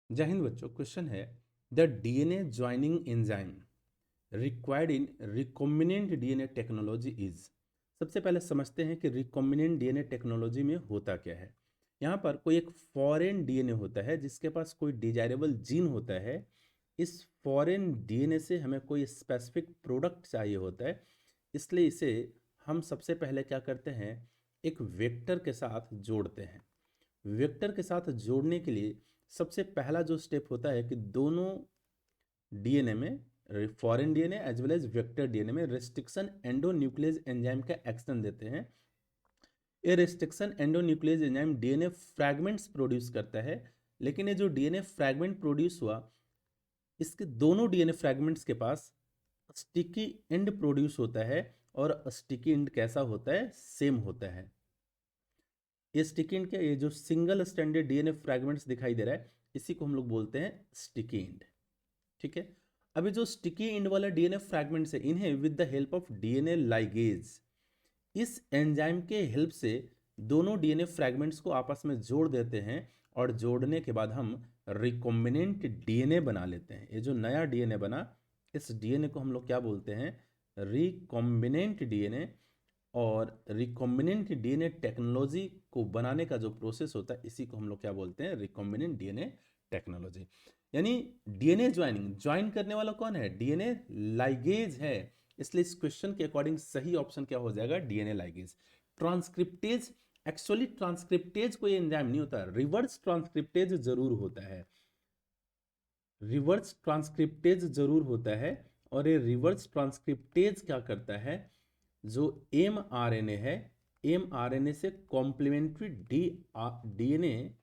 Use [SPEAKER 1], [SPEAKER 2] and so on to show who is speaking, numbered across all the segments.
[SPEAKER 1] जय हिंद बच्चों। क्वेश्चन है the DNA joining enzyme required in recombinant DNA technology is. सबसे पहले समझते हैं कि रिकॉम्बिनेंट डीएनए टेक्नोलॉजी में होता क्या है। यहाँ पर कोई एक फॉरेन डीएनए होता है जिसके पास कोई डिजायरेबल जीन होता है। इस फॉरेन डीएनए से हमें कोई स्पेसिफिक प्रोडक्ट चाहिए होता है, इसलिए इसे हम सबसे पहले क्या करते हैं, एक वेक्टर के साथ जोड़ते हैं। वेक्टर के साथ जोड़ने के लिए सबसे पहला जो स्टेप होता है कि दोनों डीएनए में, foreign DNA as well as vector DNA में रेस्ट्रिक्शन एंडोन्यूक्लियस एंजाइम का एक्शन देते हैं। ये restriction endonuclease enzyme DNA fragments produce करता है, लेकिन ये जो डीएनए फ्रैगमेंट प्रोड्यूस हुआ, इसके दोनों डीएनए फ्रैगमेंट्स के पास स्टिकी एंड प्रोड्यूस होता है। और स्टिकी एंड कैसा होता है? सेम होता है। ये स्टिकी एंड क्या, ये जो सिंगल स्टैंडर्ड डीएनए फ्रैगमेंट्स दिखाई दे रहा है, इसी को हम लोग बोलते हैं स्टिकी एंड। ठीक है। अभी जो स्टिकी एंड वाला डीएनए फ्रैगमेंट्स है, इन्हें with the help of DNA ligase, इस एंजाइम के हेल्प से दोनों डीएनए फ्रैगमेंट्स को आपस में जोड़ देते हैं। और जोड़ने के बाद हम रिकॉम्बिनेंट डीएनए बना लेते हैं। ये जो नया डीएनए बना, इस डीएनए को हम लोग क्या बोलते हैं? Recombinant DNA. और रिकॉम्बिनेंट डीएनए टेक्नोलॉजी को बनाने का जो प्रोसेस होता है, इसी को हम लोग क्या बोलते हैं? Recombinant DNA technology. यानी डीएनए ज्वाइनिंग, ज्वाइन करने वाला कौन है? डीएनए लाइगेज है। इसलिए इस क्वेश्चन के अकॉर्डिंग सही ऑप्शन क्या हो जाएगा? DNA ligase. Transcriptase, actually transcriptase कोई एंजाइम नहीं होता, रिवर्स ट्रांसक्रिप्टेज जरूर होता है। रिवर्स ट्रांसक्रिप्टेज जरूर होता है। और ये रिवर्स ट्रांसक्रिप्टेज क्या करता है? जो एम आर एन ए है, एम आर एन ए से कॉम्प्लीमेंट्री डीएनए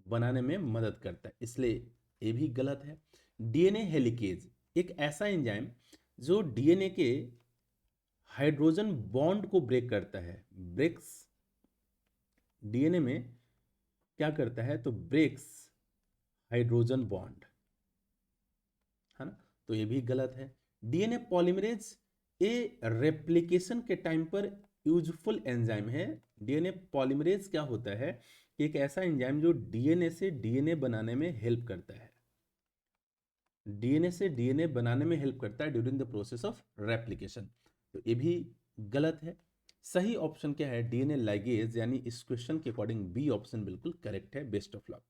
[SPEAKER 1] बनाने में मदद करता है, इसलिए ये भी गलत है। डीएनए हेलिकेज एक ऐसा एंजाइम जो डीएनए के हाइड्रोजन बॉन्ड को ब्रेक करता है। ब्रेक्स, डीएनए में क्या करता है? तो ब्रेक्स हाइड्रोजन बॉन्ड, है ना। तो ये भी गलत है। डीएनए पॉलीमरेज ए रेप्लिकेशन के टाइम पर यूजफुल एंजाइम है। डीएनए पॉलीमरेज क्या होता है? एक ऐसा एंजाइम जो डीएनए से डीएनए बनाने में हेल्प करता है। डीएनए से डीएनए बनाने में हेल्प करता है during the process of replication. तो ये भी गलत है। सही ऑप्शन क्या है? DNA ligase. यानी इस क्वेश्चन के अकॉर्डिंग बी ऑप्शन बिल्कुल करेक्ट है। Best of luck.